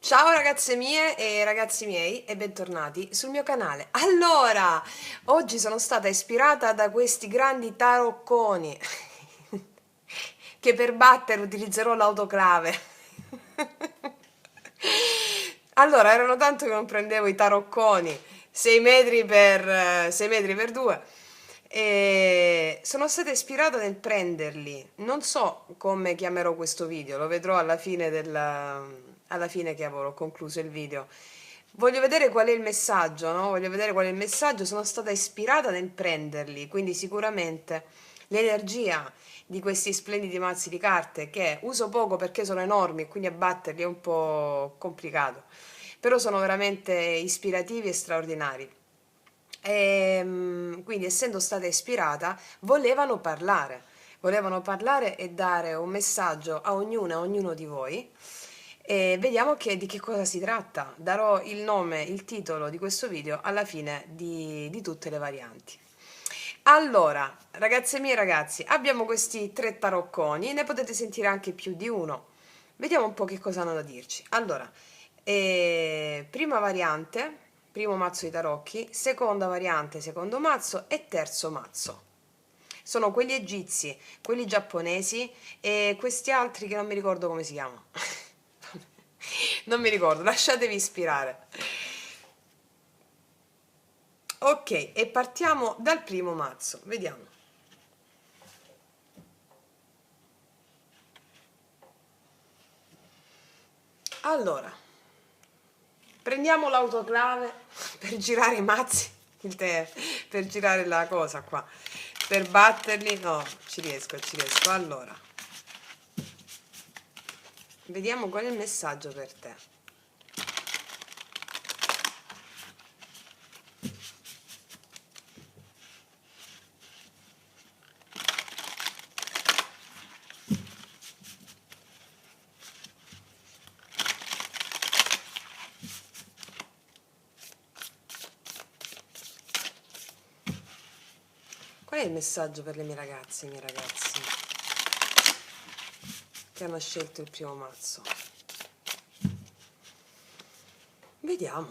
Ciao ragazze mie e ragazzi miei e bentornati sul mio canale. Allora, oggi sono stata ispirata da questi grandi tarocconi che per battere utilizzerò l'autoclave. Allora, erano tanto che non prendevo i tarocconi 6 metri per 6 metri per 2 e sono stata ispirata nel prenderli. Non so come chiamerò questo video, lo vedrò alla fine che avrò concluso il video. Voglio vedere qual è il messaggio, no? Voglio vedere qual è il messaggio. Sono stata ispirata nel prenderli, quindi sicuramente l'energia di questi splendidi mazzi di carte che uso poco perché sono enormi e quindi abbatterli è un po' complicato, però sono veramente ispirativi e straordinari. Quindi, essendo stata ispirata, volevano parlare e dare un messaggio a ognuna e ognuno di voi. E vediamo di che cosa si tratta. Darò il nome, il titolo di questo video alla fine di tutte le varianti. Allora, ragazze mie e ragazzi, abbiamo questi tre tarocconi, ne potete sentire anche più di uno. Vediamo un po' che cosa hanno da dirci. Allora, prima variante, primo mazzo di tarocchi, seconda variante, secondo mazzo e terzo mazzo. Sono quelli egizi, quelli giapponesi e questi altri che non mi ricordo come si chiamano. Non mi ricordo, lasciatevi ispirare. Ok, e partiamo dal primo mazzo, vediamo. Allora, prendiamo l'autoclave per girare i mazzi, per girare la cosa qua, per batterli. No, ci riesco, ci riesco. Allora, vediamo qual è il messaggio per te. Qual è il messaggio per le mie ragazze, i miei ragazzi che hanno scelto il primo mazzo? Vediamo.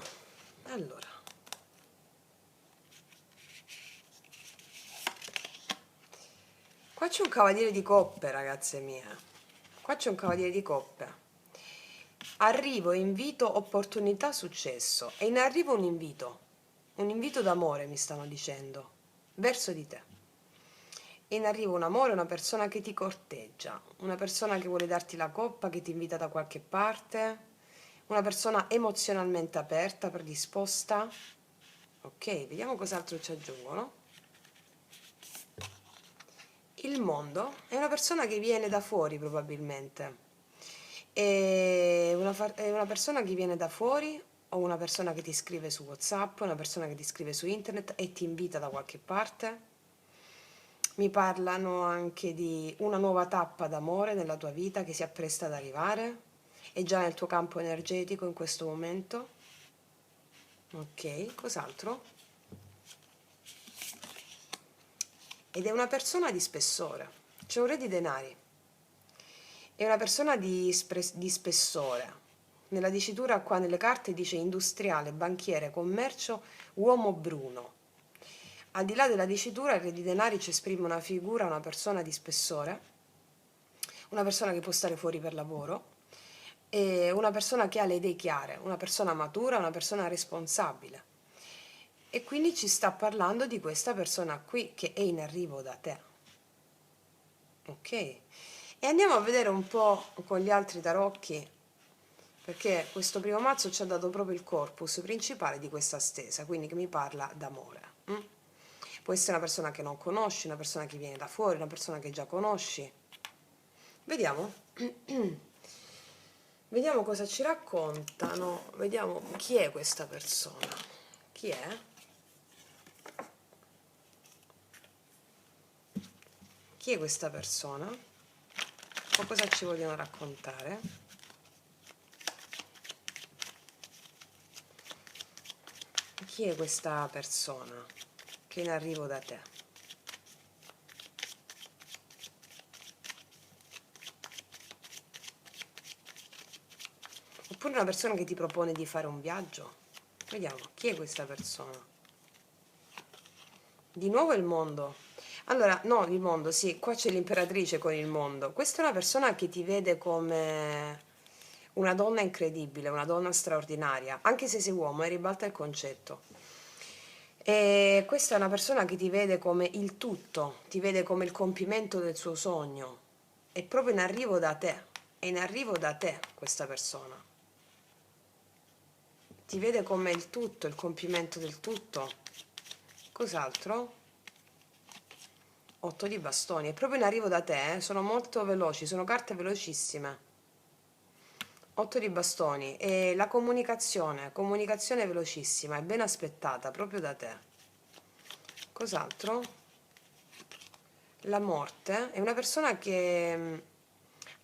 Allora, qua c'è un cavaliere di coppe, ragazze mie. Qua c'è un cavaliere di coppe. Arrivo, invito, opportunità, successo. È in arrivo un invito d'amore mi stanno dicendo, verso di te. È in arrivo un amore, una persona che ti corteggia, una persona che vuole darti la coppa, che ti invita da qualche parte, una persona emozionalmente aperta, predisposta. Ok, vediamo cos'altro ci aggiungono. Il mondo è una persona che viene da fuori probabilmente. È una persona che viene da fuori o una persona che ti scrive su WhatsApp, una persona che ti scrive su internet e ti invita da qualche parte. Mi parlano anche di una nuova tappa d'amore nella tua vita che si appresta ad arrivare. È già nel tuo campo energetico in questo momento. Ok, cos'altro? Ed è una persona di spessore. C'è un re di denari. È una persona di spessore. Nella dicitura qua nelle carte dice industriale, banchiere, commercio, uomo bruno. Al di là della dicitura, il re di denari ci esprime una figura, una persona di spessore, una persona che può stare fuori per lavoro, e una persona che ha le idee chiare, una persona matura, una persona responsabile. E quindi ci sta parlando di questa persona qui che è in arrivo da te. Ok? E andiamo a vedere un po' con gli altri tarocchi, perché questo primo mazzo ci ha dato proprio il corpus principale di questa stesa, quindi che mi parla d'amore. Può essere una persona che non conosci, una persona che viene da fuori, una persona che già conosci. Vediamo. Vediamo cosa ci raccontano, vediamo chi è questa persona. Chi è? Chi è questa persona? O cosa ci vogliono raccontare? Chi è questa persona che è in arrivo da te? oppure una persona che ti propone di fare un viaggio. Vediamo, chi è questa persona? Di nuovo il mondo. Allora, no, il mondo, sì, qua c'è l'imperatrice con il mondo. Questa è una persona che ti vede come una donna incredibile, una donna straordinaria, anche se sei uomo, ribalta il concetto. E questa è una persona che ti vede come il tutto, ti vede come il compimento del suo sogno. È proprio in arrivo da te, è in arrivo da te questa persona. Ti vede come il tutto, il compimento del tutto. Cos'altro? 8 di bastoni, è proprio in arrivo da te, sono molto veloci, sono carte velocissime. 8 di bastoni e la comunicazione velocissima, è ben aspettata proprio da te. Cos'altro? La morte è una persona che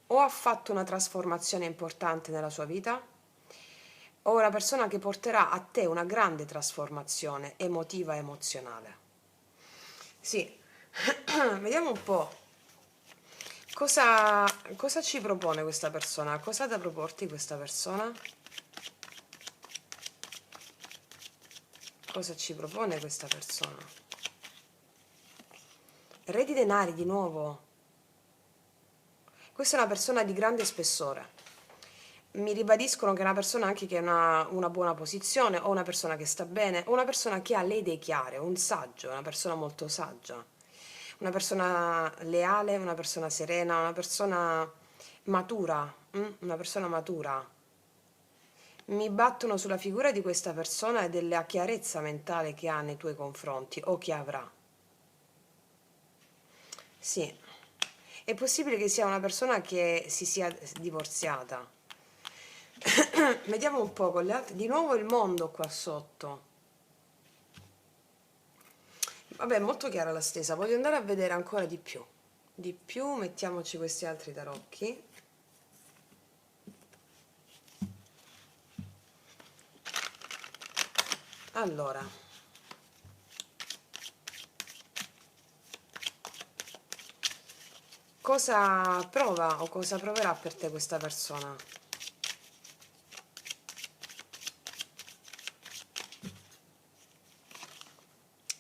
o ha fatto una trasformazione importante nella sua vita o è una persona che porterà a te una grande trasformazione emotiva e emozionale. Sì, vediamo un po'. Cosa ci propone questa persona? Cosa ha da proporti questa persona? Cosa ci propone questa persona? Re di denari di nuovo. Questa è una persona di grande spessore. Mi ribadiscono che è una persona anche che ha una buona posizione, o una persona che sta bene, o una persona che ha le idee chiare, un saggio, una persona molto saggia, una persona leale, una persona serena, una persona matura, una persona matura. Mi battono sulla figura di questa persona e della chiarezza mentale che ha nei tuoi confronti o che avrà. Sì, è possibile che sia una persona che si sia divorziata. Vediamo un po' con le altre. Di nuovo il mondo qua sotto. Vabbè, è molto chiara la stesa. Voglio andare a vedere ancora di più. Di più, mettiamoci questi altri tarocchi. Allora, cosa prova o cosa proverà per te questa persona?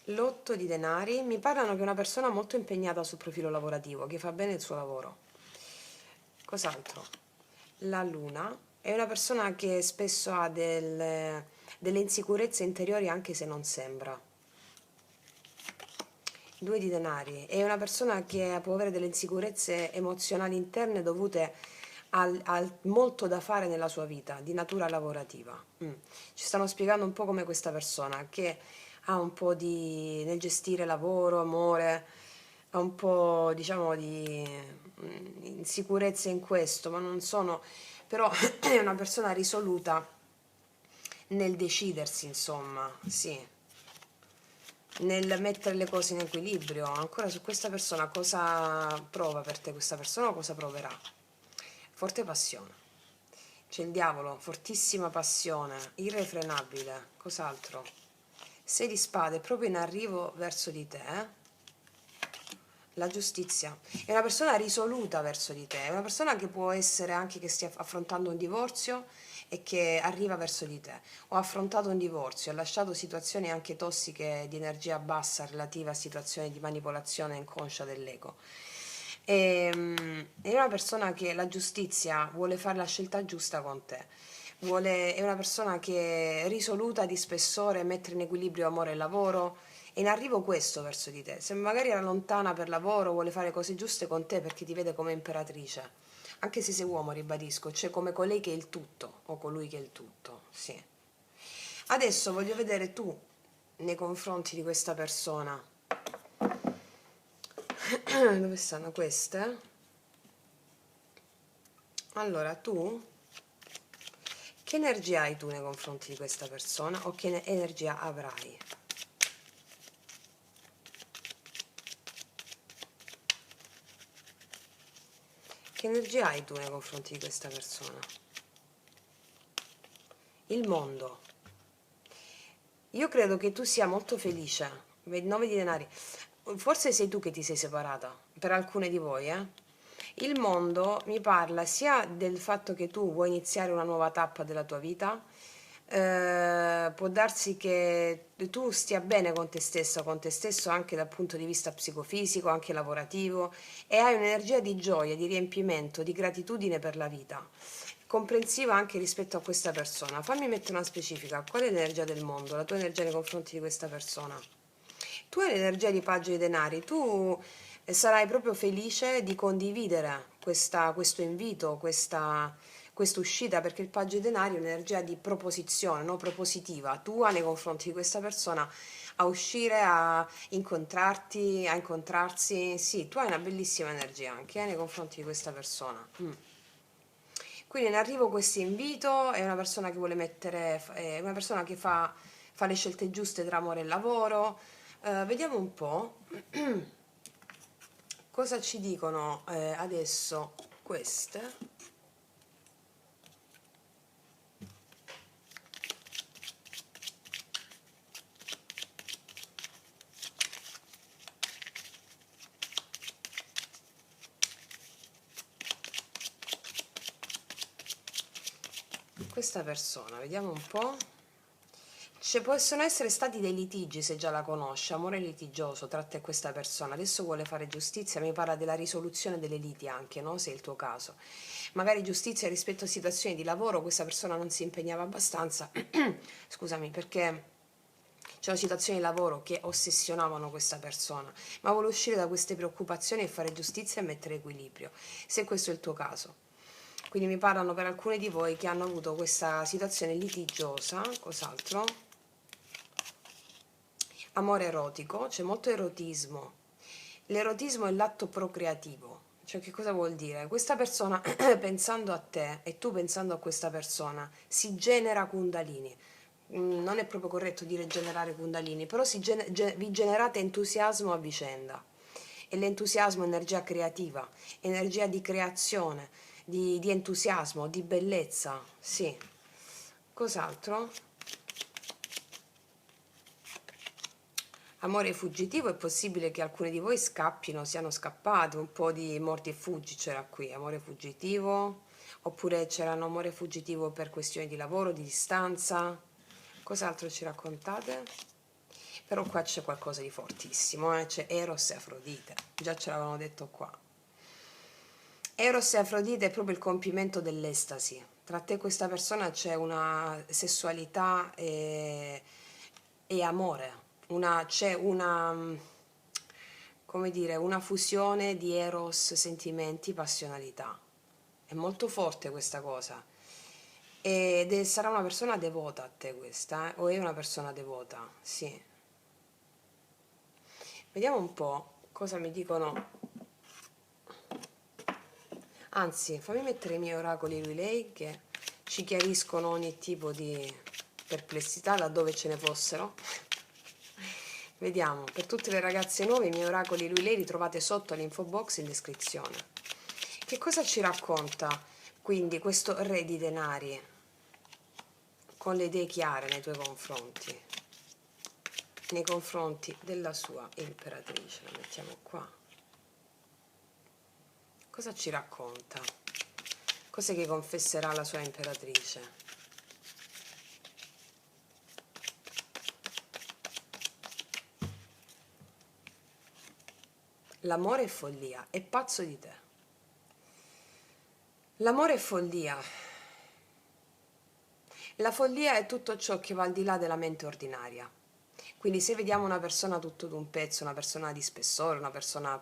L'otto di denari, mi parlano che è una persona molto impegnata sul profilo lavorativo, che fa bene il suo lavoro. Cos'altro? La luna è una persona che spesso ha delle insicurezze interiori anche se non sembra. Due di denari è una persona che può avere delle insicurezze emozionali interne dovute al molto da fare nella sua vita, di natura lavorativa. Ci stanno spiegando un po' come questa persona che ha un po' di nel gestire lavoro, amore, ha un po' diciamo di insicurezze in questo, ma non sono, però è una persona risoluta nel decidersi, insomma, sì, nel mettere le cose in equilibrio. Ancora su questa persona, cosa prova per te questa persona o cosa proverà? Forte passione. C'è il diavolo, fortissima passione, irrefrenabile. Cos'altro? 6 di spade, proprio in arrivo verso di te, eh? La giustizia. È una persona risoluta verso di te, è una persona che può essere anche che stia affrontando un divorzio e che arriva verso di te. Ho affrontato un divorzio, ho lasciato situazioni anche tossiche di energia bassa relative a situazioni di manipolazione inconscia dell'ego. È una persona che la giustizia vuole fare la scelta giusta con te. È una persona che è risoluta, di spessore, mettere in equilibrio amore e lavoro. È in arrivo questo verso di te. Se magari era lontana per lavoro, vuole fare cose giuste con te perché ti vede come imperatrice. Anche se sei uomo, ribadisco, cioè come colei che è il tutto, o colui che è il tutto, sì. Adesso voglio vedere tu nei confronti di questa persona. Dove stanno queste? Allora, tu che energia hai tu nei confronti di questa persona o che energia avrai? Che energia hai tu nei confronti di questa persona? Il mondo. Io credo che tu sia molto felice. 9 di denari. Forse sei tu che ti sei separata, per alcune di voi, eh? Il mondo mi parla sia del fatto che tu vuoi iniziare una nuova tappa della tua vita, può darsi che tu stia bene con te stessa, con te stesso anche dal punto di vista psicofisico, anche lavorativo, e hai un'energia di gioia, di riempimento, di gratitudine per la vita, comprensiva anche rispetto a questa persona. Fammi mettere una specifica: qual è l'energia del mondo, la tua energia nei confronti di questa persona? Tu hai l'energia di paggio di denari, tu sarai proprio felice di condividere questo invito, questa uscita, perché il paggio di denari è un'energia di proposizione, no? Propositiva, tua nei confronti di questa persona, a uscire, a incontrarti, a incontrarsi. Sì, tu hai una bellissima energia anche nei confronti di questa persona. Quindi in arrivo questo invito, è una persona che vuole mettere, è una persona che fa le scelte giuste tra amore e lavoro. Vediamo un po' cosa ci dicono adesso queste. Questa persona, vediamo un po'. Ci possono essere stati dei litigi, se già la conosci, amore litigioso tra te e questa persona. Adesso vuole fare giustizia, mi parla della risoluzione delle liti anche, no? Se è il tuo caso. Magari giustizia rispetto a situazioni di lavoro, questa persona non si impegnava abbastanza, scusami, perché c'erano situazioni di lavoro che ossessionavano questa persona, ma vuole uscire da queste preoccupazioni e fare giustizia e mettere equilibrio, se questo è il tuo caso. Quindi mi parlano per alcuni di voi che hanno avuto questa situazione litigiosa. Cos'altro? Amore erotico, c'è molto erotismo. L'erotismo è l'atto procreativo. Cioè, che cosa vuol dire? Questa persona pensando a te e tu pensando a questa persona si genera Kundalini. Non è proprio corretto dire generare Kundalini, però vi generate entusiasmo a vicenda. E l'entusiasmo è energia creativa, energia di creazione, di entusiasmo, di bellezza. Sì. Cos'altro? Amore fuggitivo, è possibile che alcuni di voi scappino, siano scappati, un po' di morti e fuggi c'era qui, amore fuggitivo, oppure c'erano amore fuggitivo per questioni di lavoro, di distanza. Cos'altro ci raccontate? Però qua c'è qualcosa di fortissimo, c'è Eros e Afrodite, già ce l'avevano detto qua. Eros e Afrodite è proprio il compimento dell'estasi. Tra te e questa persona c'è una sessualità e amore, c'è una, come dire, una fusione di eros, sentimenti, passionalità. È molto forte questa cosa. Sarà una persona devota a te questa, o è una persona devota? Sì. Vediamo un po' cosa mi dicono. Anzi, fammi mettere i miei oracoli lui lei che ci chiariscono ogni tipo di perplessità laddove ce ne fossero. Vediamo, per tutte le ragazze nuove i miei oracoli lui lei li trovate sotto all'info box in descrizione. Che cosa ci racconta quindi questo re di denari con le idee chiare nei tuoi confronti, nei confronti della sua imperatrice? La mettiamo qua. Cosa ci racconta? Cos'è che confesserà la sua imperatrice? L'amore è follia, è pazzo di te. L'amore è follia. La follia è tutto ciò che va al di là della mente ordinaria. Quindi se vediamo una persona tutto d'un pezzo, una persona di spessore, una persona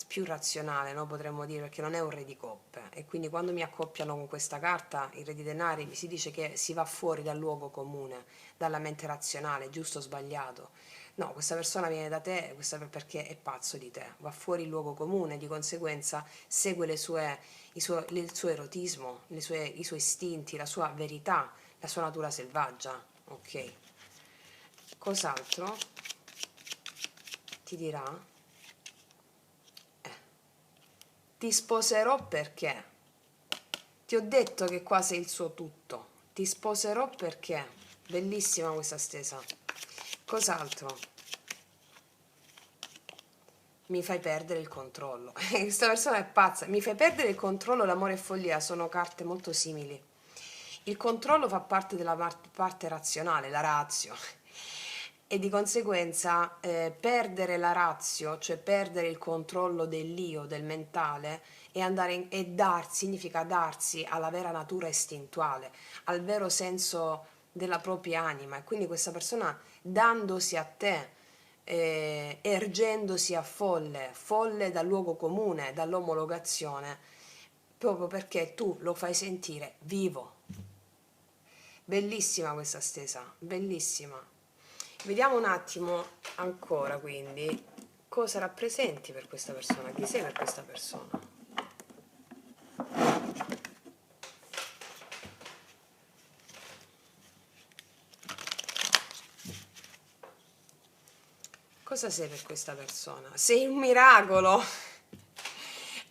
più razionale, no? Potremmo dire, perché non è un re di coppe. E quindi quando mi accoppiano con questa carta, il re di denari, si dice che si va fuori dal luogo comune, dalla mente razionale, giusto o sbagliato. No, questa persona viene da te perché è pazzo di te, va fuori il luogo comune, di conseguenza segue il suo erotismo, i suoi istinti, la sua verità, la sua natura selvaggia. Ok. Cos'altro ti dirà? Ti sposerò perché? Ti ho detto che qua sei il suo tutto. Ti sposerò perché? Bellissima questa stesa. Cos'altro? mi fai perdere il controllo. Questa persona è pazza, mi fai perdere il controllo, l'amore e follia sono carte molto simili. Il controllo fa parte della parte razionale, la ratio, e di conseguenza perdere la ratio, cioè perdere il controllo dell'io, del mentale, significa darsi alla vera natura istintuale, al vero senso della propria anima. E quindi questa persona, dandosi a te, ergendosi a folle, folle dal luogo comune, dall'omologazione, proprio perché tu lo fai sentire vivo. Bellissima questa stesa, bellissima. Vediamo un attimo ancora quindi cosa rappresenti per questa persona, chi sei per questa persona. Cosa sei per questa persona? Sei un miracolo!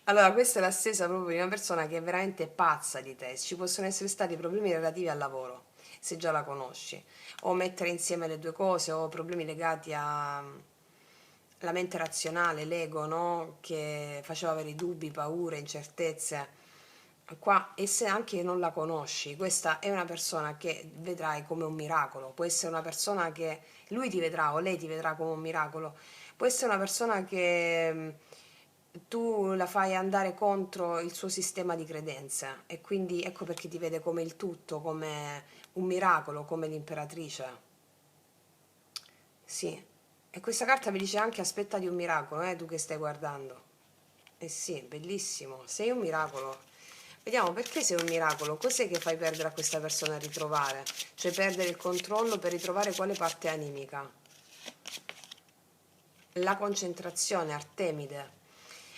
Allora, questa è la stessa proprio di una persona che è veramente pazza di te. Ci possono essere stati problemi relativi al lavoro, se già la conosci, o mettere insieme le due cose, o problemi legati alla mente razionale, l'ego, no? Che faceva avere dubbi, paure, incertezze. Qua, e se anche non la conosci, questa è una persona che vedrai come un miracolo. Può essere una persona che lui ti vedrà o lei ti vedrà come un miracolo. Può essere una persona che tu la fai andare contro il suo sistema di credenze, e quindi ecco perché ti vede come il tutto, come un miracolo, come l'imperatrice. Sì, e questa carta mi dice anche aspettati un miracolo, tu che stai guardando. Eh sì, bellissimo, sei un miracolo. Vediamo perché sei un miracolo, cos'è che fai perdere a questa persona a ritrovare? Cioè perdere il controllo per ritrovare quale parte animica? La concentrazione, Artemide.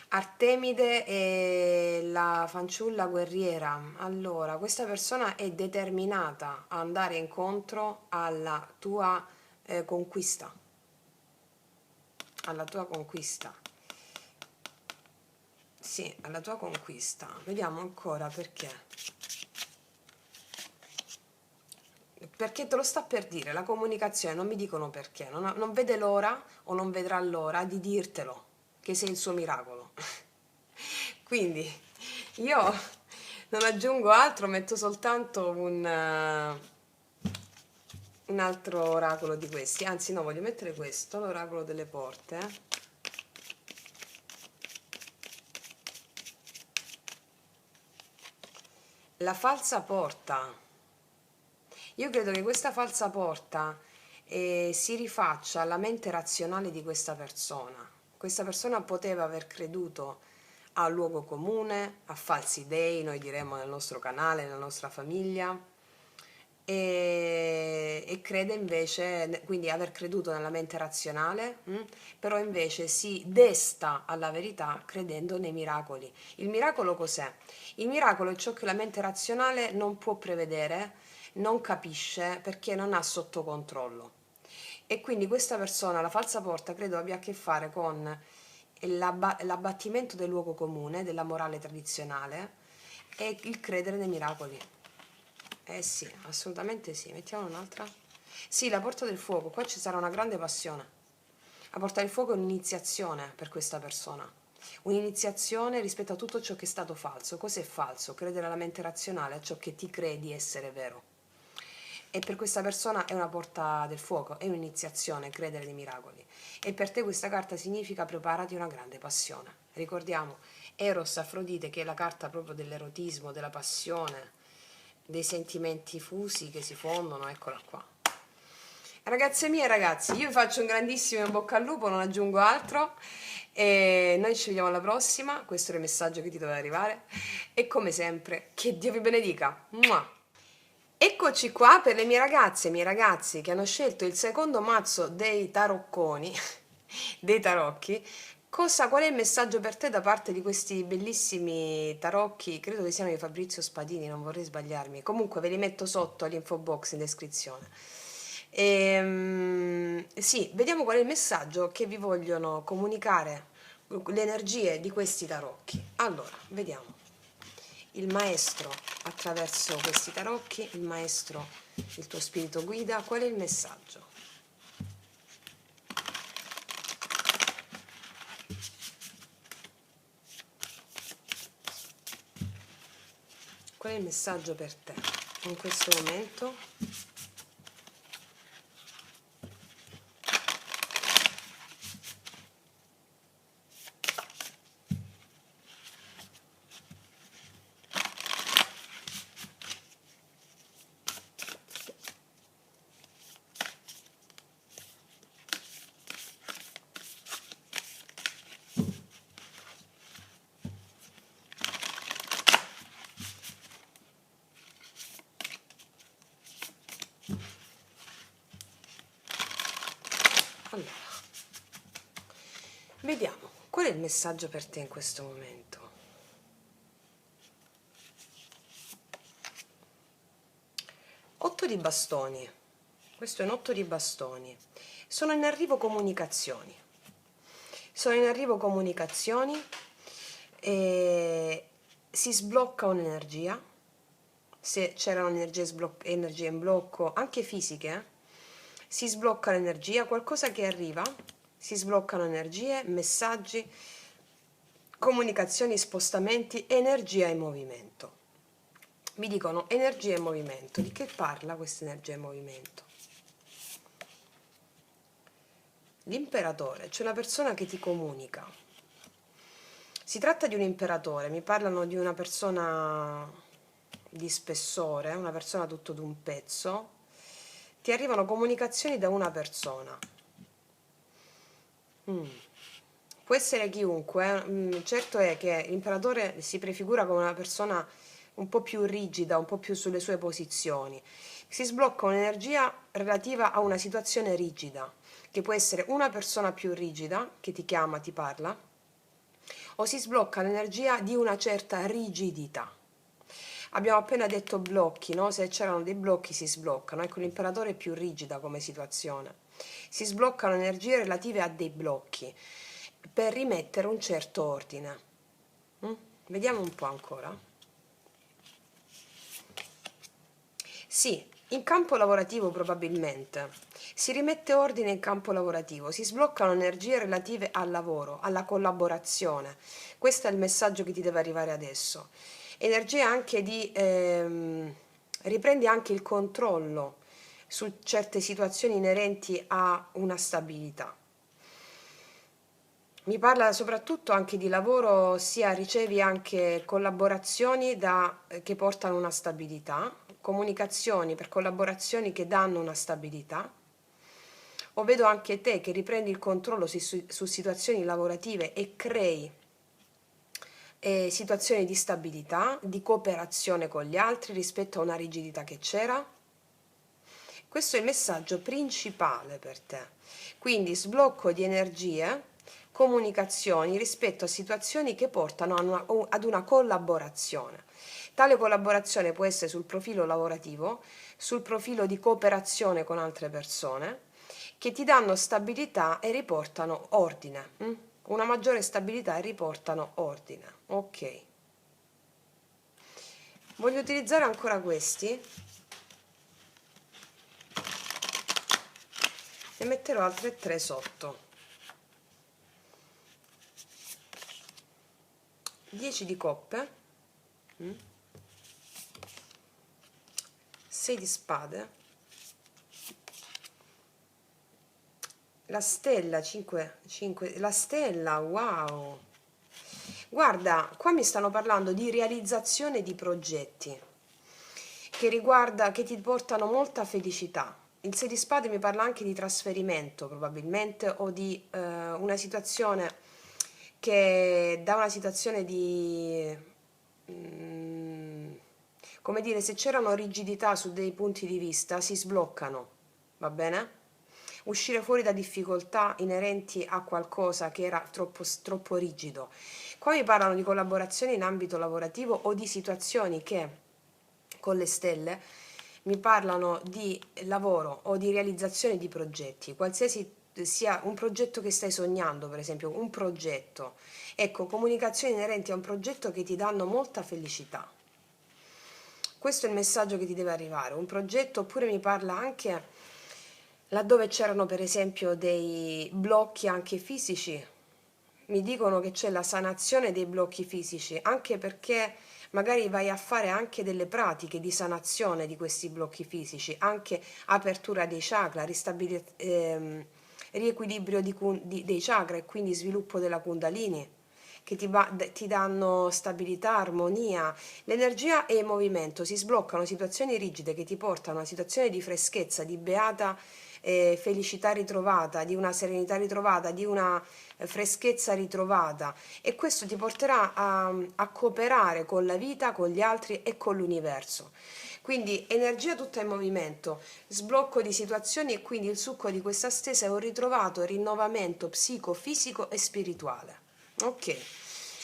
Artemide è la fanciulla guerriera. Allora, questa persona è determinata a andare incontro alla tua conquista, alla tua conquista. Sì, alla tua conquista. Vediamo ancora perché. Perché te lo sta per dire, la comunicazione, non mi dicono perché, non vede l'ora o non vedrà l'ora di dirtelo, che sei il suo miracolo. Quindi io non aggiungo altro, metto soltanto un altro oracolo di questi, anzi no, voglio mettere questo, l'oracolo delle porte. La falsa porta. Io credo che questa falsa porta si rifaccia alla mente razionale di questa persona. Questa persona poteva aver creduto a luogo comune, a falsi dei, noi diremmo nel nostro canale, nella nostra famiglia, e crede invece, quindi aver creduto nella mente razionale, però invece si desta alla verità credendo nei miracoli. Il miracolo cos'è? Il miracolo è ciò che la mente razionale non può prevedere, non capisce perché non ha sotto controllo. E quindi questa persona, la falsa porta, credo abbia a che fare con l'abbattimento del luogo comune, della morale tradizionale e il credere nei miracoli. Eh sì, assolutamente sì. Mettiamo un'altra. Sì, la porta del fuoco. Qua ci sarà una grande passione. La porta del fuoco è un'iniziazione per questa persona. Un'iniziazione rispetto a tutto ciò che è stato falso. Cos'è falso? Credere alla mente razionale, a ciò che ti credi essere vero. E per questa persona è una porta del fuoco, è un'iniziazione, credere nei miracoli. E per te questa carta significa preparati una grande passione. Ricordiamo, Eros, Afrodite, che è la carta proprio dell'erotismo, della passione, dei sentimenti fusi che si fondono, eccola qua. Ragazze mie e ragazzi, io vi faccio un grandissimo in bocca al lupo, non aggiungo altro, e noi ci vediamo alla prossima. Questo era il messaggio che ti doveva arrivare, e come sempre, che Dio vi benedica. Mua! Eccoci qua per le mie ragazze e i miei ragazzi che hanno scelto il secondo mazzo dei tarocconi, dei tarocchi. Qual è il messaggio per te da parte di questi bellissimi tarocchi? Credo che siano di Fabrizio Spadini, non vorrei sbagliarmi. Comunque ve li metto sotto all'info box in descrizione. Sì, vediamo qual è il messaggio che vi vogliono comunicare le energie di questi tarocchi. Allora, vediamo. Il maestro attraverso questi tarocchi, il maestro, il tuo spirito guida, qual è il messaggio? Qual è il messaggio per te in questo momento? Allora, vediamo, qual è il messaggio per te in questo momento? Otto di bastoni, questo è un 8 di bastoni, sono in arrivo comunicazioni, e si sblocca un'energia, se c'erano energie in blocco, anche fisiche, si sblocca l'energia, qualcosa che arriva, si sbloccano energie, messaggi, comunicazioni, spostamenti, energia in movimento. Mi dicono energia in movimento. Di che parla questa energia in movimento? L'imperatore, cioè una persona che ti comunica. Si tratta di un imperatore, mi parlano di una persona di spessore, una persona tutto d'un pezzo. Ti arrivano comunicazioni da una persona. Può essere chiunque, certo è che l'imperatore si prefigura come una persona un po' più rigida, un po' più sulle sue posizioni. Si sblocca un'energia relativa a una situazione rigida, che può essere una persona più rigida che ti chiama, ti parla, o si sblocca l'energia di una certa rigidità. Abbiamo appena detto blocchi, no? Se c'erano dei blocchi si sbloccano. Ecco, l'imperatore è più rigida come situazione. Si sbloccano energie relative a dei blocchi per rimettere un certo ordine. Vediamo un po' ancora. Sì, in campo lavorativo probabilmente. Si rimette ordine in campo lavorativo, si sbloccano energie relative al lavoro, alla collaborazione. Questo è il messaggio che ti deve arrivare adesso. Energie anche di riprendi anche il controllo su certe situazioni inerenti a una stabilità. Mi parla soprattutto anche di lavoro, sia ricevi anche collaborazioni che portano una stabilità, comunicazioni per collaborazioni che danno una stabilità, o vedo anche te che riprendi il controllo su situazioni lavorative e crei situazioni di stabilità, di cooperazione con gli altri rispetto a una rigidità che c'era. Questo è il messaggio principale per te. Quindi sblocco di energie, comunicazioni rispetto a situazioni che portano ad una collaborazione. Tale collaborazione può essere sul profilo lavorativo, sul profilo di cooperazione con altre persone, che ti danno stabilità e riportano ordine. Una maggiore stabilità e riportano ordine. Ok. Voglio utilizzare ancora questi. Ne metterò altre 3 sotto. 10 di coppe, 6 di spade, la stella, 5, la stella, wow! Guarda, qua mi stanno parlando di realizzazione di progetti che ti portano molta felicità. Il 6 di spade mi parla anche di trasferimento probabilmente, o di una situazione che da una situazione di come dire, se c'erano rigidità su dei punti di vista si sbloccano, va bene? Uscire fuori da difficoltà inerenti a qualcosa che era troppo rigido. Qua mi parlano di collaborazioni in ambito lavorativo o di situazioni che con le stelle mi parlano di lavoro o di realizzazione di progetti, qualsiasi sia un progetto che stai sognando, per esempio un progetto. Ecco, comunicazioni inerenti a un progetto che ti danno molta felicità. Questo è il messaggio che ti deve arrivare. Un progetto, oppure mi parla anche laddove c'erano per esempio dei blocchi anche fisici. Mi dicono che c'è la sanazione dei blocchi fisici, anche perché magari vai a fare anche delle pratiche di sanazione di questi blocchi fisici, anche apertura dei chakra, riequilibrio dei chakra e quindi sviluppo della Kundalini, che ti danno stabilità, armonia. L'energia e il movimento si sbloccano situazioni rigide che ti portano a una situazione di freschezza, di beata felicità ritrovata, di una serenità ritrovata, di una freschezza ritrovata, e questo ti porterà a cooperare con la vita, con gli altri e con l'universo. Quindi energia tutta in movimento, sblocco di situazioni, e quindi il succo di questa stesa è un ritrovato rinnovamento psicofisico e spirituale. Ok,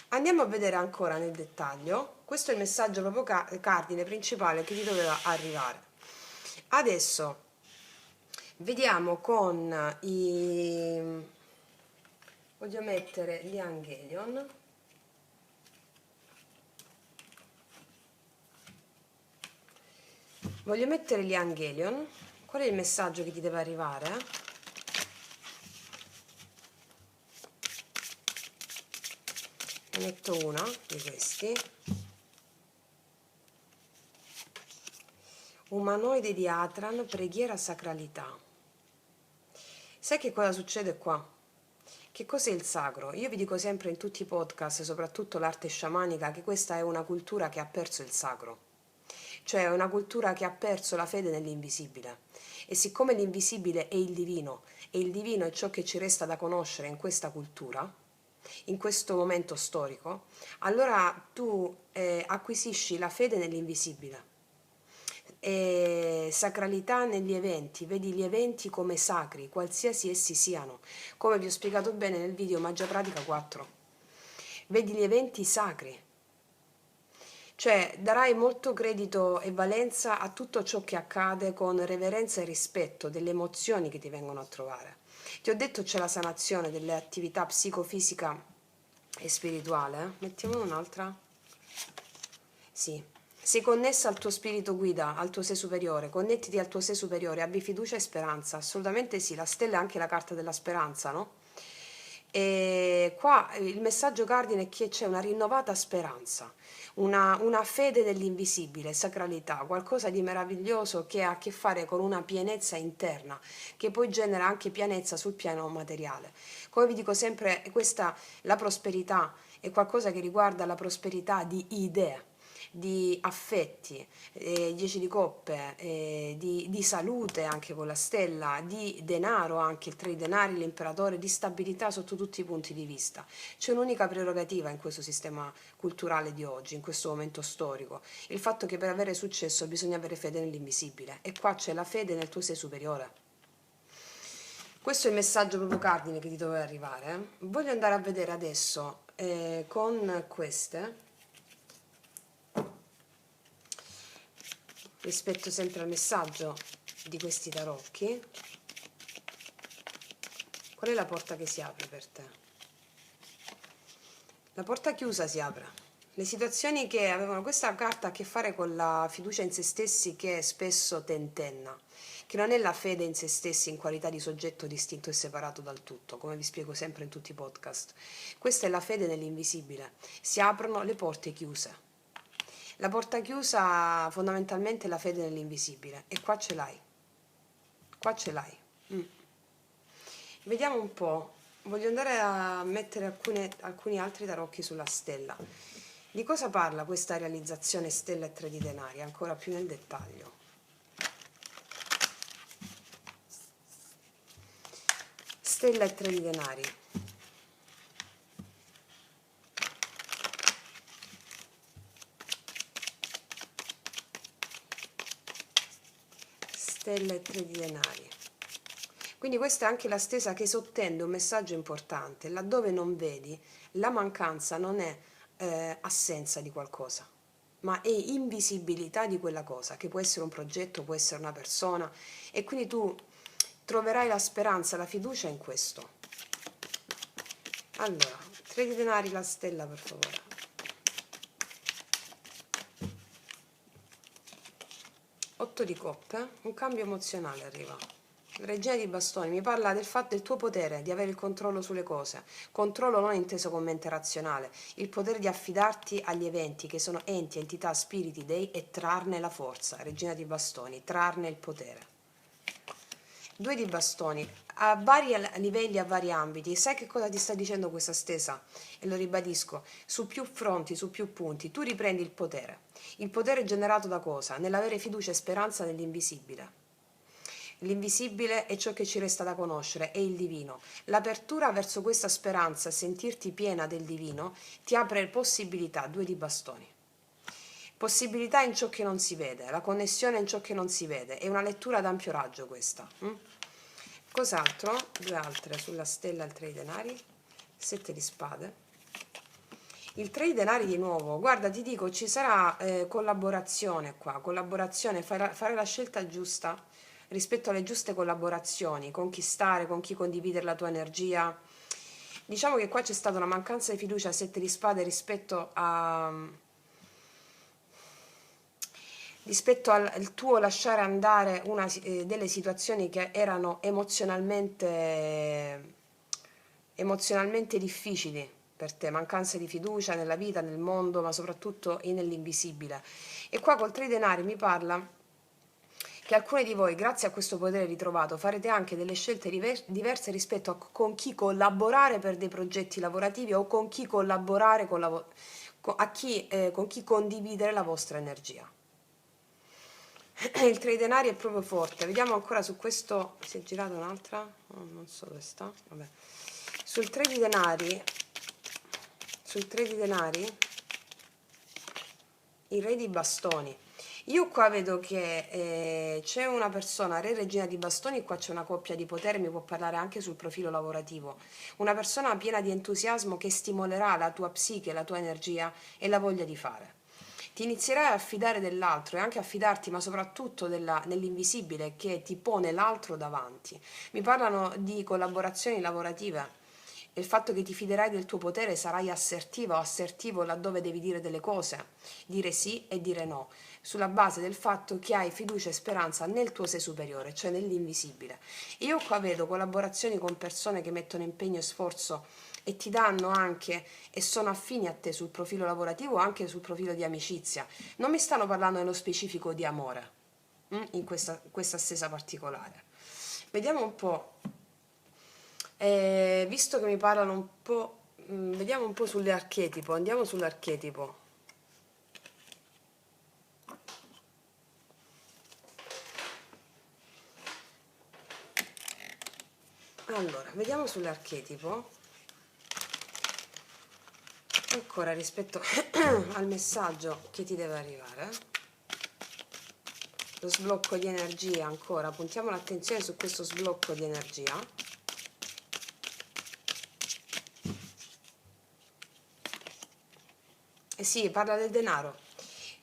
andiamo a vedere ancora nel dettaglio. Questo è il messaggio proprio cardine principale che ti doveva arrivare. Adesso vediamo con i... voglio mettere gli Angelion. Voglio mettere gli Angelion. Qual è il messaggio che ti deve arrivare? Ne metto uno di questi. Umanoide di Atran, preghiera sacralità. Sai che cosa succede qua? Che cos'è il sacro? Io vi dico sempre in tutti i podcast, soprattutto l'arte sciamanica, che questa è una cultura che ha perso il sacro. Cioè è una cultura che ha perso la fede nell'invisibile. E siccome l'invisibile è il divino, e il divino è ciò che ci resta da conoscere in questa cultura, in questo momento storico, allora tu acquisisci la fede nell'invisibile e sacralità negli eventi, vedi gli eventi come sacri, qualsiasi essi siano, come vi ho spiegato bene nel video Magia Pratica 4. Vedi gli eventi sacri, cioè darai molto credito e valenza a tutto ciò che accade con reverenza e rispetto delle emozioni che ti vengono a trovare. Ti ho detto c'è la sanazione delle attività psicofisica e spirituale. Mettiamo un'altra. Sì. Sei connessa al tuo spirito guida, al tuo sé superiore, connettiti al tuo sé superiore, abbi fiducia e speranza, assolutamente sì, la stella è anche la carta della speranza, no? E qua il messaggio cardine è che c'è una rinnovata speranza, una fede nell'invisibile, sacralità, qualcosa di meraviglioso che ha a che fare con una pienezza interna, che poi genera anche pienezza sul piano materiale. Come vi dico sempre, la prosperità è qualcosa che riguarda la prosperità di idee, di affetti, 10 di coppe, di salute anche con la stella, di denaro anche, il 3 di denari, l'imperatore, di stabilità sotto tutti i punti di vista. C'è un'unica prerogativa in questo sistema culturale di oggi, in questo momento storico, il fatto che per avere successo bisogna avere fede nell'invisibile, e qua c'è la fede nel tuo sé superiore. Questo è il messaggio proprio cardine che ti doveva arrivare. Voglio andare a vedere adesso con queste. Rispetto sempre al messaggio di questi tarocchi. Qual è la porta che si apre per te? La porta chiusa si apre. Le situazioni che avevano questa carta a che fare con la fiducia in se stessi, che spesso tentenna, che non è la fede in se stessi in qualità di soggetto distinto e separato dal tutto, come vi spiego sempre in tutti i podcast. Questa è la fede nell'invisibile. Si aprono le porte chiuse. La porta chiusa fondamentalmente è la fede nell'invisibile, e qua ce l'hai. Qua ce l'hai. Vediamo un po'. Voglio andare a mettere alcuni altri tarocchi sulla stella. Di cosa parla questa realizzazione stella e 3 di denari? Ancora più nel dettaglio. Stella e 3 di denari. Stella e 3 di denari. Quindi questa è anche la stesa che sottende un messaggio importante. Laddove non vedi, la mancanza non è assenza di qualcosa, ma è invisibilità di quella cosa, che può essere un progetto, può essere una persona, e quindi tu troverai la speranza, la fiducia in questo. Allora, 3 di denari, la stella, per favore. Otto di coppe, un cambio emozionale arriva. Regina di bastoni mi parla del fatto del tuo potere di avere il controllo sulle cose, controllo non inteso con mente razionale, il potere di affidarti agli eventi che sono enti, entità, spiriti, dei e trarne la forza. Regina di bastoni, trarne il potere. Due di bastoni, a vari livelli, a vari ambiti. Sai che cosa ti sta dicendo questa stesa? E lo ribadisco, su più fronti, su più punti, tu riprendi il potere. Il potere è generato da cosa? Nell'avere fiducia e speranza nell'invisibile. L'invisibile è ciò che ci resta da conoscere, è il divino. L'apertura verso questa speranza, sentirti piena del divino, ti apre possibilità, due di bastoni. Possibilità in ciò che non si vede, la connessione in ciò che non si vede. È una lettura ad ampio raggio questa. Cos'altro? Due altre sulla stella, il tre di denari, sette di spade. Il tre di denari di nuovo, guarda, ti dico, ci sarà collaborazione qua, collaborazione, fare la scelta giusta rispetto alle giuste collaborazioni, conquistare, con chi condividere la tua energia. Diciamo che qua c'è stata una mancanza di fiducia a sette di spade rispetto al tuo lasciare andare delle situazioni che erano emozionalmente difficili per te, mancanza di fiducia nella vita, nel mondo, ma soprattutto nell'invisibile. E qua col tre denari mi parla che alcuni di voi, grazie a questo potere ritrovato, farete anche delle scelte diverse rispetto a con chi collaborare per dei progetti lavorativi o con chi collaborare con chi condividere la vostra energia. Il tre denari è proprio forte. Vediamo ancora su questo. Si è girata un'altra? Oh, non so dove sta. Vabbè. Sul tre di denari, il re di bastoni. Io qua vedo che c'è una persona, re regina di bastoni, qua c'è una coppia di potere, mi può parlare anche sul profilo lavorativo. Una persona piena di entusiasmo che stimolerà la tua psiche, la tua energia e la voglia di fare. Ti inizierai a fidare dell'altro e anche a fidarti, ma soprattutto nell'invisibile che ti pone l'altro davanti. Mi parlano di collaborazioni lavorative. Il fatto che ti fiderai del tuo potere, sarai assertiva o assertivo laddove devi dire delle cose, dire sì e dire no, sulla base del fatto che hai fiducia e speranza nel tuo sé superiore, cioè nell'invisibile. Io qua vedo collaborazioni con persone che mettono impegno e sforzo e ti danno anche e sono affini a te sul profilo lavorativo o anche sul profilo di amicizia. Non mi stanno parlando nello specifico di amore, in questa stesa particolare. Vediamo un po'. Visto che mi parlano un po', vediamo un po' sull'archetipo, andiamo sull'archetipo. Allora, vediamo sull'archetipo, ancora rispetto al messaggio che ti deve arrivare. Lo sblocco di energia, ancora, puntiamo l'attenzione su questo sblocco di energia. Sì, parla del denaro,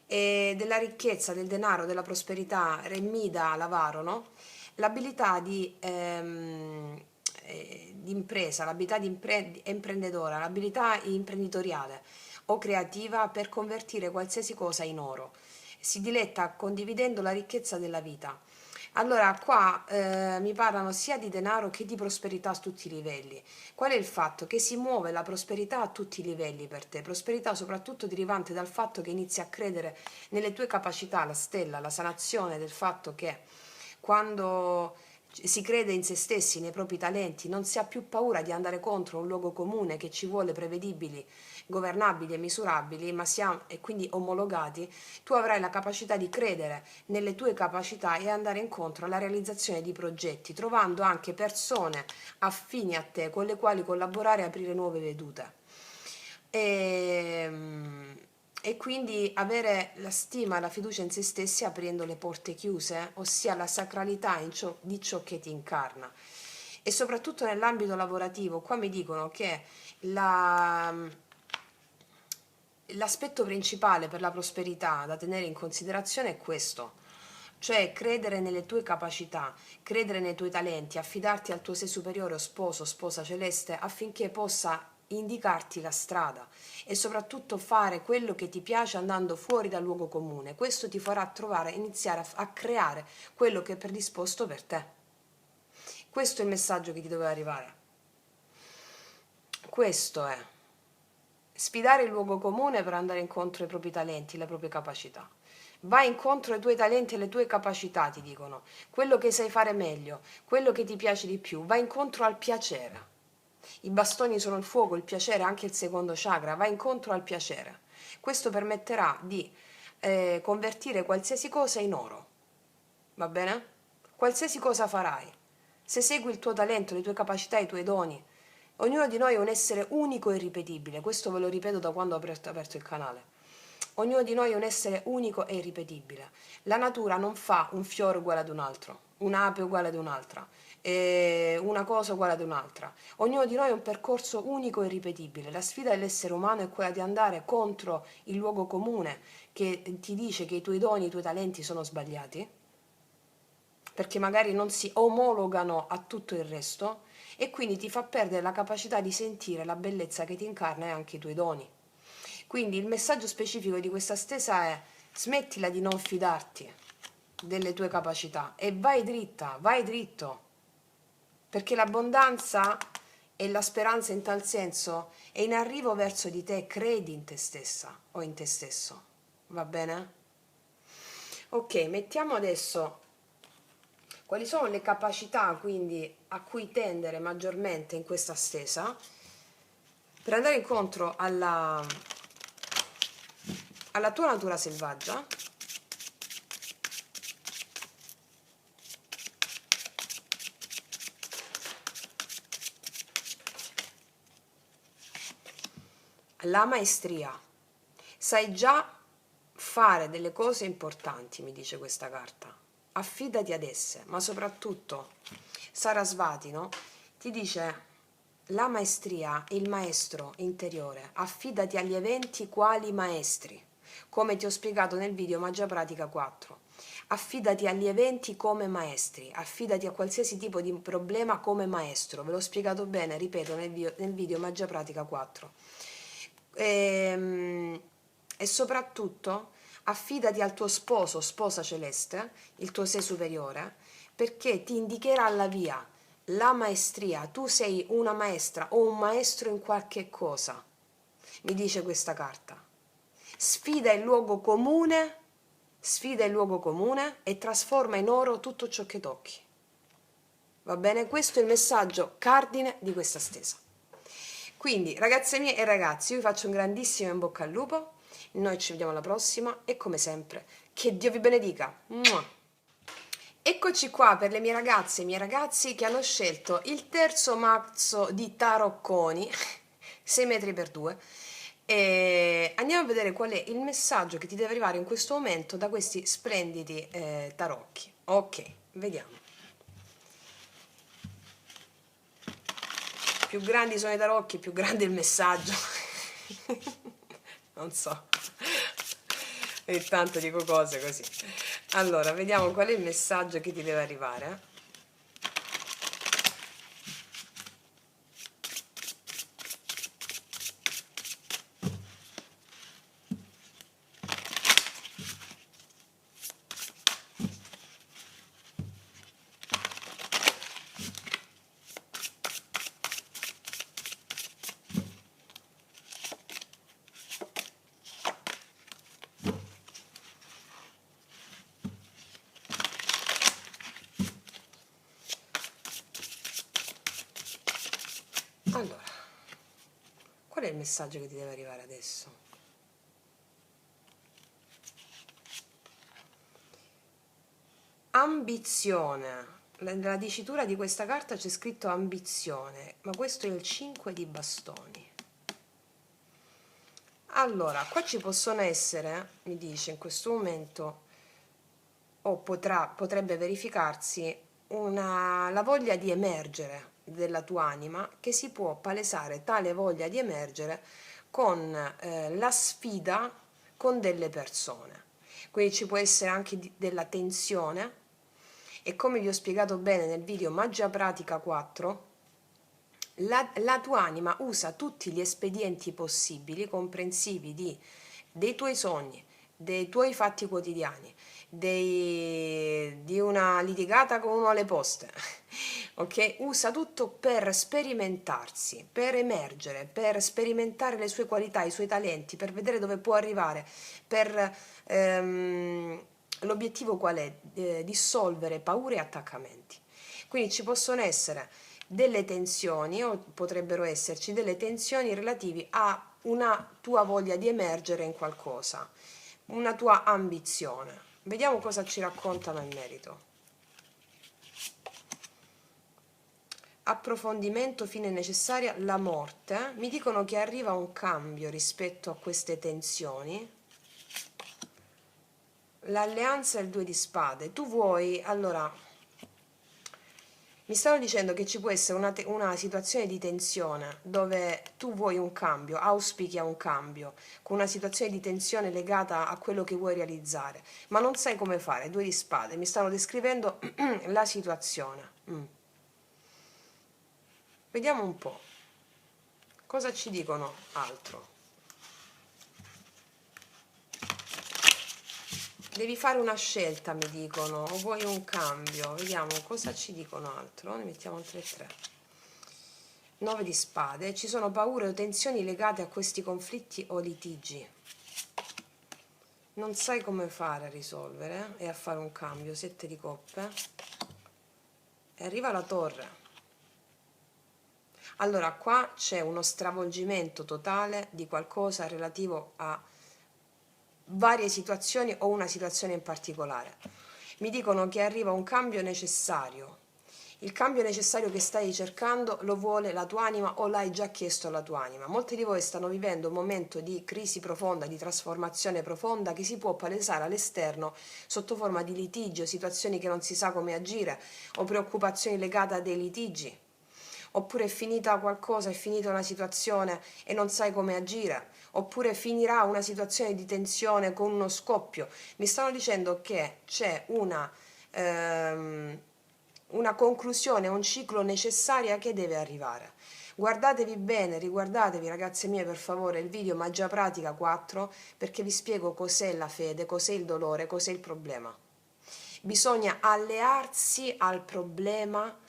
e della ricchezza, del denaro, della prosperità, remida l'avaro, no? L'abilità di impresa, l'abilità di imprendedora, l'abilità imprenditoriale o creativa per convertire qualsiasi cosa in oro. Si diletta condividendo la ricchezza della vita. Allora, qua mi parlano sia di denaro che di prosperità a tutti i livelli. Qual è il fatto? Che si muove la prosperità a tutti i livelli per te, prosperità soprattutto derivante dal fatto che inizi a credere nelle tue capacità, la stella, la sanazione del fatto che quando si crede in se stessi, nei propri talenti, non si ha più paura di andare contro un luogo comune che ci vuole prevedibili, governabili e misurabili, ma siamo e quindi omologati, tu avrai la capacità di credere nelle tue capacità e andare incontro alla realizzazione di progetti, trovando anche persone affini a te con le quali collaborare e aprire nuove vedute. E quindi avere la stima e la fiducia in se stessi aprendo le porte chiuse, ossia la sacralità di ciò che ti incarna. E soprattutto nell'ambito lavorativo, qua mi dicono che l'aspetto principale per la prosperità da tenere in considerazione è questo, cioè credere nelle tue capacità, credere nei tuoi talenti, affidarti al tuo sé superiore o sposo, sposa celeste affinché possa indicarti la strada e soprattutto fare quello che ti piace andando fuori dal luogo comune. Questo ti farà iniziare a creare quello che è predisposto per te. Questo è il messaggio che ti doveva arrivare. Questo è sfidare il luogo comune per andare incontro ai propri talenti, alle proprie capacità. Vai incontro ai tuoi talenti e alle tue capacità, ti dicono. Quello che sai fare meglio, quello che ti piace di più. Vai incontro al piacere. I bastoni sono il fuoco, il piacere, anche il secondo chakra. Vai incontro al piacere. Questo permetterà di convertire qualsiasi cosa in oro. Va bene? Qualsiasi cosa farai. Se segui il tuo talento, le tue capacità, i tuoi doni. Ognuno di noi è un essere unico e irripetibile. Questo ve lo ripeto da quando ho aperto il canale. Ognuno di noi è un essere unico e irripetibile. La natura non fa un fiore uguale ad un altro, un'ape uguale ad un'altra, una cosa uguale ad un'altra. Ognuno di noi ha un percorso unico e irripetibile. La sfida dell'essere umano è quella di andare contro il luogo comune che ti dice che i tuoi doni, i tuoi talenti sono sbagliati, perché magari non si omologano a tutto il resto e quindi ti fa perdere la capacità di sentire la bellezza che ti incarna e anche i tuoi doni. Quindi il messaggio specifico di questa stesa è: smettila di non fidarti delle tue capacità e vai dritta, vai dritto, perché l'abbondanza e la speranza in tal senso è in arrivo verso di te. Credi in te stessa o in te stesso, va bene? Ok, mettiamo adesso quali sono le capacità quindi a cui tendere maggiormente in questa stesa per andare incontro alla tua natura selvaggia. La maestria. Sai già fare delle cose importanti, mi dice questa carta. Affidati ad esse, ma soprattutto Sarasvati, no? Ti dice la maestria, il maestro interiore. Affidati agli eventi quali maestri, come ti ho spiegato nel video Magia Pratica 4. Affidati agli eventi come maestri, affidati a qualsiasi tipo di problema come maestro. Ve l'ho spiegato bene, ripeto, nel video Magia Pratica 4. E soprattutto affidati al tuo sposo, sposa celeste, il tuo sé superiore, perché ti indicherà la via, la maestria. Tu sei una maestra o un maestro in qualche cosa, mi dice questa carta. Sfida il luogo comune, sfida il luogo comune e trasforma in oro tutto ciò che tocchi. Va bene? Questo è il messaggio cardine di questa stesa. Quindi, ragazze mie e ragazzi, io vi faccio un grandissimo in bocca al lupo. Noi ci vediamo alla prossima e come sempre, che Dio vi benedica. Mua. Eccoci qua per le mie ragazze e i miei ragazzi che hanno scelto il terzo mazzo di tarocconi, 6 metri per 2. E andiamo a vedere qual è il messaggio che ti deve arrivare in questo momento da questi splendidi tarocchi. Ok, vediamo. Più grandi sono i tarocchi, più grande il messaggio. Non so. Ogni tanto dico cose così. Allora, vediamo qual è il messaggio che ti deve arrivare. Allora, qual è il messaggio che ti deve arrivare adesso? Ambizione. Nella dicitura di questa carta c'è scritto ambizione, ma questo è il 5 di bastoni. Allora, qua ci possono essere, mi dice in questo momento, o potrebbe verificarsi la voglia di emergere della tua anima, che si può palesare tale voglia di emergere con la sfida con delle persone. Quindi ci può essere anche della tensione e, come vi ho spiegato bene nel video Magia Pratica 4, la tua anima usa tutti gli espedienti possibili, comprensivi dei tuoi sogni, dei tuoi fatti quotidiani, di una litigata con uno alle poste, ok? Usa tutto per sperimentarsi, per emergere, per sperimentare le sue qualità, i suoi talenti, per vedere dove può arrivare, per l'obiettivo qual è? Dissolvere paure e attaccamenti. Quindi ci possono essere delle tensioni o potrebbero esserci delle tensioni relative a una tua voglia di emergere in qualcosa, una tua ambizione. Vediamo cosa ci raccontano in merito. Approfondimento, fine necessaria, la morte. Mi dicono che arriva un cambio rispetto a queste tensioni. L'alleanza e il 2 di spade. Tu vuoi, allora, mi stanno dicendo che ci può essere una situazione di tensione dove tu vuoi un cambio, auspichi a un cambio, con una situazione di tensione legata a quello che vuoi realizzare, ma non sai come fare. 2 di spade. Mi stanno descrivendo la situazione. Vediamo un po'. Cosa ci dicono altro? Devi fare una scelta, mi dicono, o vuoi un cambio? Vediamo cosa ci dicono altro. Ne mettiamo altre 3. 9 di spade. Ci sono paure o tensioni legate a questi conflitti o litigi. Non sai come fare a risolvere e a fare un cambio. 7 di coppe. E arriva la torre. Allora, qua c'è uno stravolgimento totale di qualcosa relativo a varie situazioni o una situazione in particolare. Mi dicono che arriva un cambio necessario. Il cambio necessario che stai cercando lo vuole la tua anima o l'hai già chiesto alla tua anima. Molti di voi stanno vivendo un momento di crisi profonda, di trasformazione profonda che si può palesare all'esterno sotto forma di litigio, situazioni che non si sa come agire o preoccupazioni legate a dei litigi. Oppure è finita qualcosa, è finita una situazione e non sai come agire, oppure finirà una situazione di tensione con uno scoppio. Mi stanno dicendo che c'è una conclusione, un ciclo necessaria che deve arrivare. Guardatevi bene, riguardatevi ragazze mie per favore il video Magia Pratica 4 perché vi spiego cos'è la fede, cos'è il dolore, cos'è il problema. Bisogna allearsi al problema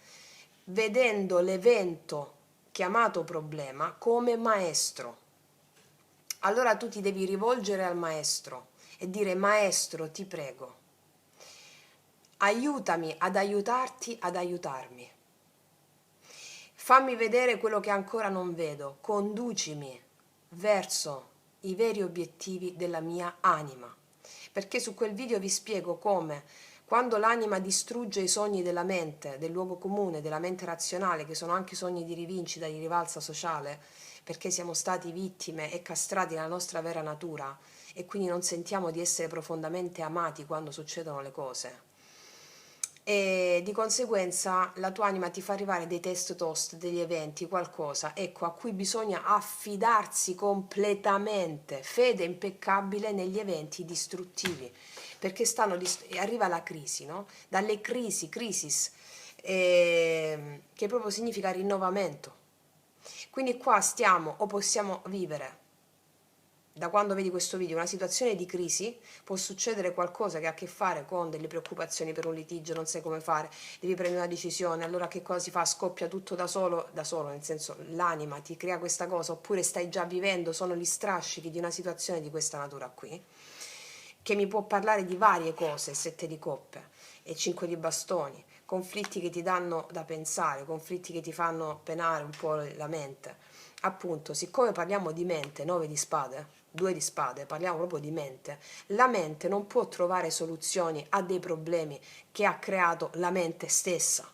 vedendo l'evento chiamato problema come maestro. Allora tu ti devi rivolgere al maestro e dire: maestro, ti prego, aiutami ad aiutarti ad aiutarmi. Fammi vedere quello che ancora non vedo, conducimi verso i veri obiettivi della mia anima. Perché su quel video vi spiego come quando l'anima distrugge i sogni della mente, del luogo comune, della mente razionale, che sono anche sogni di rivincita, di rivalsa sociale, perché siamo stati vittime e castrati nella nostra vera natura e quindi non sentiamo di essere profondamente amati quando succedono le cose. E di conseguenza la tua anima ti fa arrivare dei test toast, degli eventi, qualcosa, ecco, a cui bisogna affidarsi completamente, fede impeccabile negli eventi distruttivi, perché arriva la crisi, no? Dalle crisis, che proprio significa rinnovamento. Quindi qua stiamo o possiamo vivere, da quando vedi questo video, una situazione di crisi, può succedere qualcosa che ha a che fare con delle preoccupazioni per un litigio, non sai come fare, devi prendere una decisione, allora che cosa si fa? Scoppia tutto da solo, nel senso l'anima ti crea questa cosa, oppure stai già vivendo, sono gli strascichi di una situazione di questa natura qui, che mi può parlare di varie cose, 7 di coppe e 5 di bastoni, conflitti che ti danno da pensare, conflitti che ti fanno penare un po' la mente. Appunto, siccome parliamo di mente, 9 di spade, 2 di spade, parliamo proprio di mente, la mente non può trovare soluzioni a dei problemi che ha creato la mente stessa.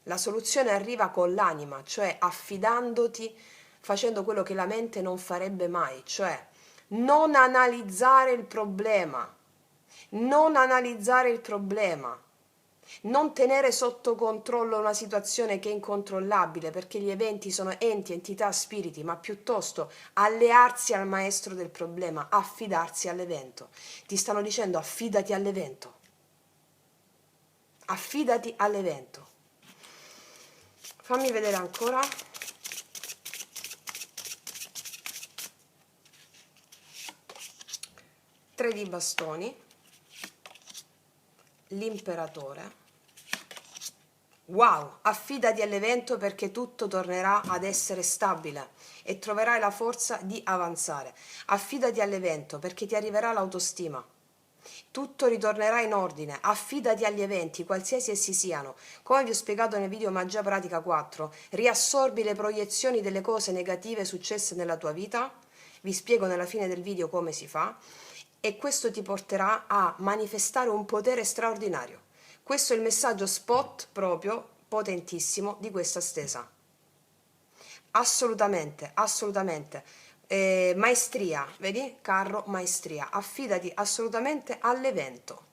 La soluzione arriva con l'anima, cioè affidandoti, facendo quello che la mente non farebbe mai, cioè non analizzare il problema, non analizzare il problema, non tenere sotto controllo una situazione che è incontrollabile, perché gli eventi sono enti, entità, spiriti, ma piuttosto allearsi al maestro del problema, affidarsi all'evento. Ti stanno dicendo affidati all'evento. Affidati all'evento. Fammi vedere ancora. Tre di bastoni, l'imperatore, Wow, affidati all'evento perché tutto tornerà ad essere stabile e troverai la forza di avanzare. Affidati all'evento perché ti arriverà l'autostima. Tutto ritornerà in ordine, affidati agli eventi, qualsiasi essi siano. Come vi ho spiegato nel video Magia Pratica 4, riassorbi le proiezioni delle cose negative successe nella tua vita, vi spiego nella fine del video come si fa, e questo ti porterà a manifestare un potere straordinario. Questo è il messaggio spot proprio potentissimo di questa stesa. Assolutamente, assolutamente. Maestria, vedi? Carro, maestria. Affidati assolutamente all'evento.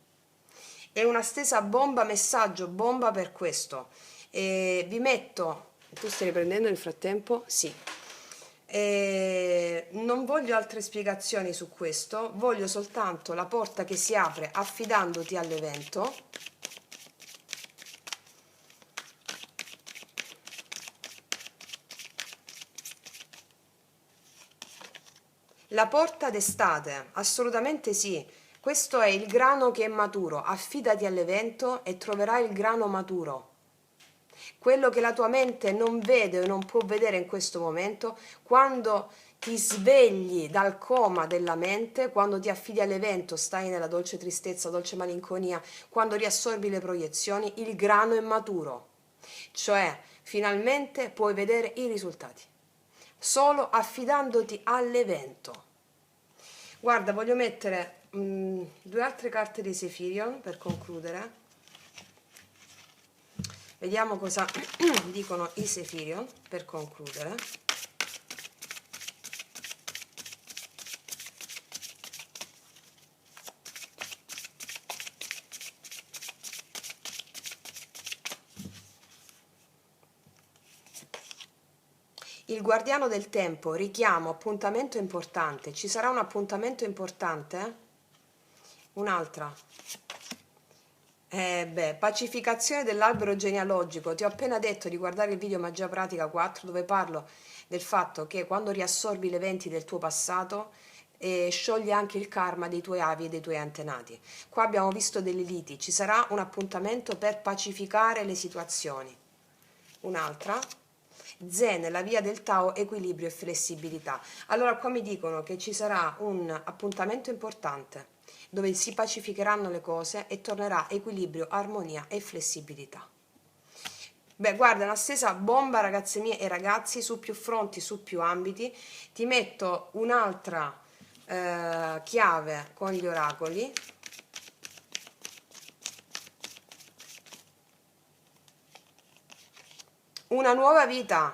È una stesa bomba, messaggio bomba per questo. Vi metto... Tu stai riprendendo nel frattempo? Sì. Non voglio altre spiegazioni su questo, voglio soltanto la porta che si apre affidandoti all'evento. La porta d'estate, assolutamente sì. Questo è il grano che è maturo. Affidati all'evento e troverai il grano maturo. Quello che la tua mente non vede o non può vedere in questo momento, quando ti svegli dal coma della mente, quando ti affidi all'evento, stai nella dolce tristezza, dolce malinconia, quando riassorbi le proiezioni, il grano è maturo. Cioè, finalmente puoi vedere i risultati. Solo affidandoti all'evento. Guarda, voglio mettere due altre carte di Sefirion per concludere. Vediamo cosa dicono i Sefirion per concludere. Il guardiano del tempo, richiamo, appuntamento importante. Ci sarà un appuntamento importante? Un'altra. Pacificazione dell'albero genealogico. Ti ho appena detto di guardare il video Magia Pratica 4 dove parlo del fatto che quando riassorbi le eventi del tuo passato sciogli anche il karma dei tuoi avi e dei tuoi antenati. Qua abbiamo visto delle liti. Ci sarà un appuntamento per pacificare le situazioni. Un'altra. Zen, la via del Tao, equilibrio e flessibilità. Allora qua mi dicono che ci sarà un appuntamento importante dove si pacificheranno le cose e tornerà equilibrio, armonia e flessibilità. Beh, guarda, una stesa bomba, ragazze mie e ragazzi, su più fronti, su più ambiti. Ti metto un'altra chiave con gli oracoli. Una nuova vita.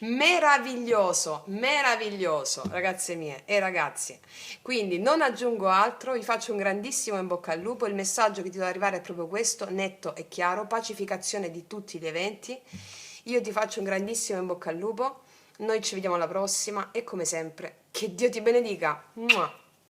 Meraviglioso, meraviglioso, ragazze mie e ragazzi. Quindi non aggiungo altro, vi faccio un grandissimo in bocca al lupo. Il messaggio che ti deve arrivare è proprio questo, netto e chiaro, pacificazione di tutti gli eventi. Io ti faccio un grandissimo in bocca al lupo. Noi ci vediamo alla prossima e come sempre, che Dio ti benedica. Mua.